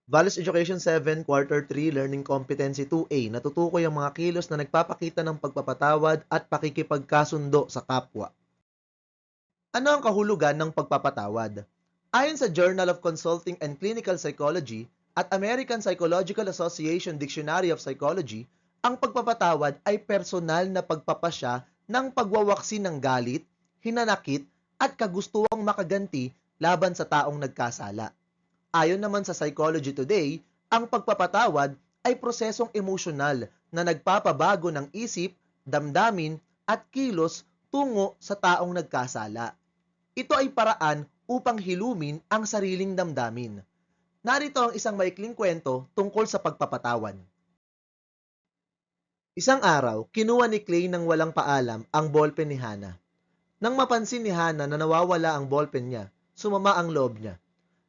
Values Education 7, Quarter 3, Learning Competency 2A. Natutukoy ang mga kilos na nagpapakita ng pagpapatawad at pakikipagkasundo sa kapwa. Ano ang kahulugan ng pagpapatawad? Ayon sa Journal of Consulting and Clinical Psychology at American Psychological Association Dictionary of Psychology, ang pagpapatawad ay personal na pagpapasya ng pagwawaksi ng galit, hinanakit, at kagustuang makaganti laban sa taong nagkasala. Ayon naman sa Psychology Today, ang pagpapatawad ay prosesong emosyonal na nagpapabago ng isip, damdamin, at kilos tungo sa taong nagkasala. Ito ay paraan upang hilumin ang sariling damdamin. Narito ang isang maikling kwento tungkol sa pagpapatawad. Isang araw, kinuha ni Clay nang walang paalam ang ballpen ni Hannah. Nang mapansin ni Hannah na nawawala ang ballpen niya, sumama ang loob niya.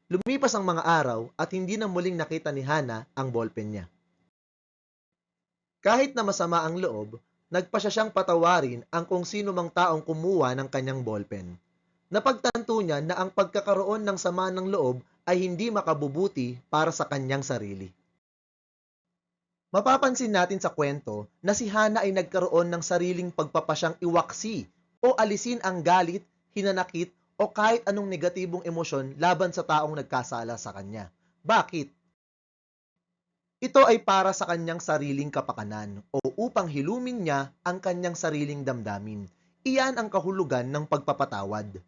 Lumipas ang mga araw at hindi na muling nakita ni Hannah ang ballpen niya. Kahit na masama ang loob, nagpasya siyang patawarin ang kung sino mang taong kumuha ng kanyang ballpen. Napagtanto niya na ang pagkakaroon ng sama ng loob ay hindi makabubuti para sa kanyang sarili. Mapapansin natin sa kwento na si Hannah ay nagkaroon ng sariling pagpapasyang iwaksi o alisin ang galit, hinanakit o kahit anong negatibong emosyon laban sa taong nagkasala sa kanya. Bakit? Ito ay para sa kanyang sariling kapakanan o upang hilumin niya ang kanyang sariling damdamin. Iyan ang kahulugan ng pagpapatawad.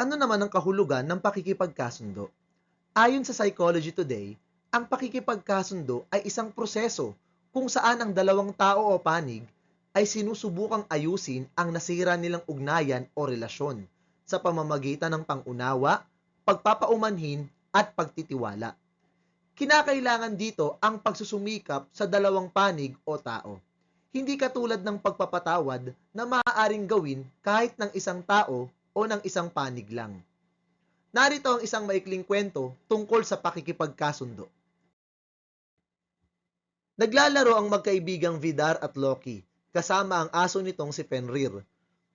Ano naman ang kahulugan ng pakikipagkasundo? Ayon sa Psychology Today, ang pakikipagkasundo ay isang proseso kung saan ang dalawang tao o panig ay sinusubukang ayusin ang nasira nilang ugnayan o relasyon sa pamamagitan ng pangunawa, pagpapaumanhin at pagtitiwala. Kinakailangan dito ang pagsusumikap sa dalawang panig o tao. Hindi katulad ng pagpapatawad na maaaring gawin kahit ng isang tao o ng isang panig lang. Narito ang isang maikling kwento tungkol sa pakikipagkasundo. Naglalaro ang magkaibigang Vidar at Loki, kasama ang aso nitong si Fenrir.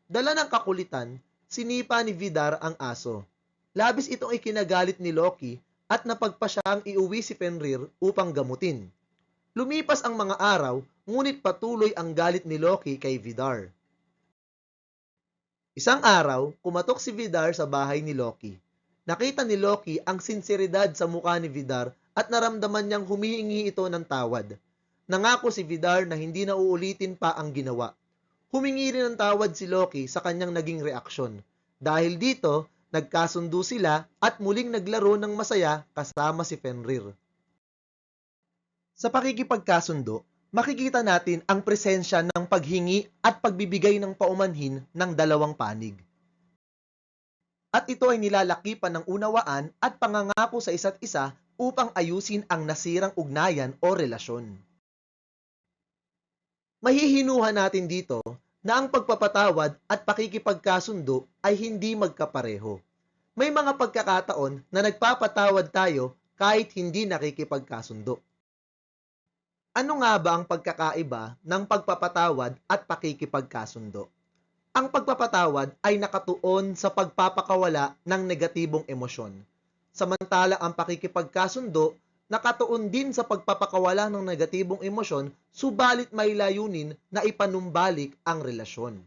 Dala ng kakulitan, sinipa ni Vidar ang aso. Labis itong ikinagalit ni Loki at napagpasyang iuwi si Fenrir upang gamutin. Lumipas ang mga araw, ngunit patuloy ang galit ni Loki kay Vidar. Isang araw, kumatok si Vidar sa bahay ni Loki. Nakita ni Loki ang sinseridad sa mukha ni Vidar at naramdaman niyang humihingi ito ng tawad. Nangako si Vidar na hindi na uulitin pa ang ginawa. Humingi rin ng tawad si Loki sa kanyang naging reaksyon. Dahil dito, nagkasundo sila at muling naglaro ng masaya kasama si Fenrir. Sa pakikipagkasundo, makikita natin ang presensya ng paghingi at pagbibigay ng paumanhin ng dalawang panig. At ito ay nilalakipan ng unawaan at pangangako sa isa't isa upang ayusin ang nasirang ugnayan o relasyon. Mahihinuhan natin dito na ang pagpapatawad at pakikipagkasundo ay hindi magkapareho. May mga pagkakataon na nagpapatawad tayo kahit hindi nakikipagkasundo. Ano nga ba ang pagkakaiba ng pagpapatawad at pakikipagkasundo? Ang pagpapatawad ay nakatuon sa pagpapakawala ng negatibong emosyon. Samantalang ang pakikipagkasundo nakatuon din sa pagpapakawala ng negatibong emosyon, subalit may layunin na ipanumbalik ang relasyon.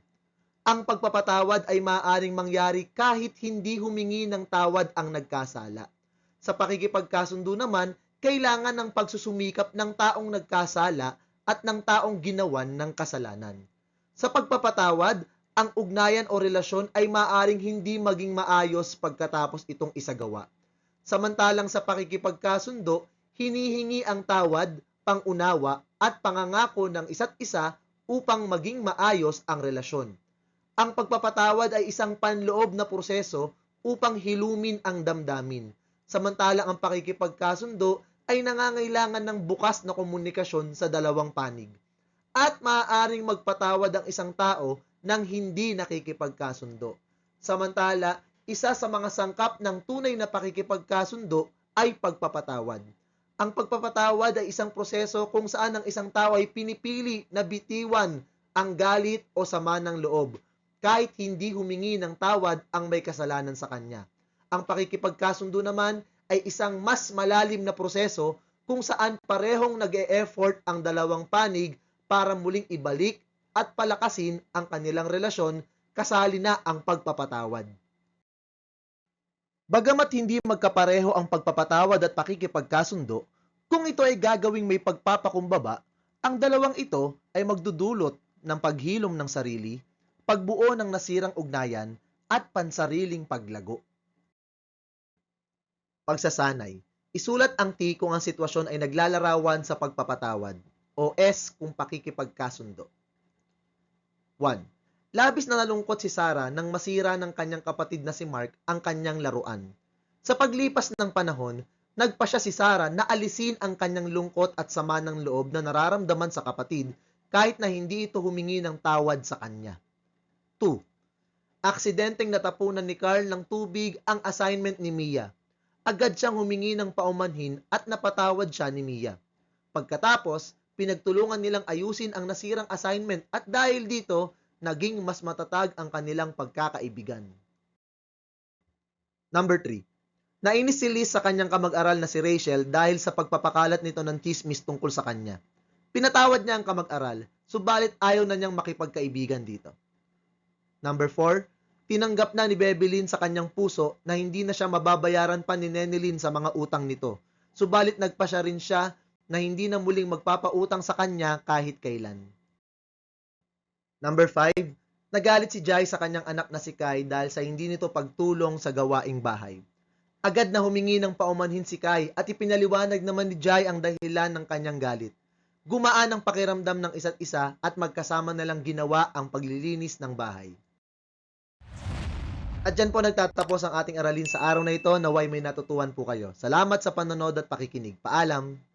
Ang pagpapatawad ay maaaring mangyari kahit hindi humingi ng tawad ang nagkasala. Sa pakikipagkasundo naman, kailangan ng pagsusumikap ng taong nagkasala at ng taong ginawan ng kasalanan. Sa pagpapatawad, ang ugnayan o relasyon ay maaaring hindi maging maayos pagkatapos itong isagawa. Samantalang sa pakikipagkasundo, hinihingi ang tawad, pangunawa at pangangako ng isa't isa upang maging maayos ang relasyon. Ang pagpapatawad ay isang panloob na proseso upang hilumin ang damdamin. Samantalang ang pakikipagkasundo ay nangangailangan ng bukas na komunikasyon sa dalawang panig. At maaaring magpatawad ang isang tao nang hindi nakikipagkasundo. Samantala, isa sa mga sangkap ng tunay na pakikipagkasundo ay pagpapatawad. Ang pagpapatawad ay isang proseso kung saan ang isang tao ay pinipili na bitiwan ang galit o sama ng loob, kahit hindi humingi ng tawad ang may kasalanan sa kanya. Ang pakikipagkasundo naman ay isang mas malalim na proseso kung saan parehong nag-e-effort ang dalawang panig para muling ibalik at palakasin ang kanilang relasyon, kasali na ang pagpapatawad. Bagamat hindi magkapareho ang pagpapatawad at pakikipagkasundo, kung ito ay gagawing may pagpapakumbaba, ang dalawang ito ay magdudulot ng paghilom ng sarili, pagbuo ng nasirang ugnayan, at pansariling paglago. Pagsasanay. Isulat ang T kung ang sitwasyon ay naglalarawan sa pagpapatawad o S kung pakikipagkasundo. 1. Labis na nalungkot si Sarah nang masira ng kanyang kapatid na si Mark ang kanyang laruan. Sa paglipas ng panahon, nagpa siya si Sarah na alisin ang kanyang lungkot at sama ng loob na nararamdaman sa kapatid kahit na hindi ito humingi ng tawad sa kanya. 2. Aksidenteng natapunan ni Carl ng tubig ang assignment ni Mia. Agad siyang humingi ng paumanhin at napatawad siya ni Mia. Pagkatapos, pinagtulungan nilang ayusin ang nasirang assignment at dahil dito, naging mas matatag ang kanilang pagkakaibigan. Number 3. Nainis si Liz sa kanyang kamag-aral na si Rachel dahil sa pagpapakalat nito ng chismis tungkol sa kanya. Pinatawad niya ang kamag-aral, subalit ayaw na niyang makipagkaibigan dito. Number 4. Tinanggap na ni Bebelyn sa kanyang puso na hindi na siya mababayaran pa ni Nenelyn sa mga utang nito, subalit nagpasya rin siya na hindi na muling magpapautang sa kanya kahit kailan. Number 5. Nagalit si Jai sa kanyang anak na si Kai dahil sa hindi nito pagtulong sa gawaing bahay. Agad na humingi ng paumanhin si Kai at ipinaliwanag naman ni Jai ang dahilan ng kanyang galit. Gumaan ang pakiramdam ng isa't isa at magkasama na lang ginawa ang paglilinis ng bahay. At dyan po nagtatapos ang ating aralin sa araw na ito. Naway may natutuhan po kayo. Salamat sa panonood at pakikinig. Paalam!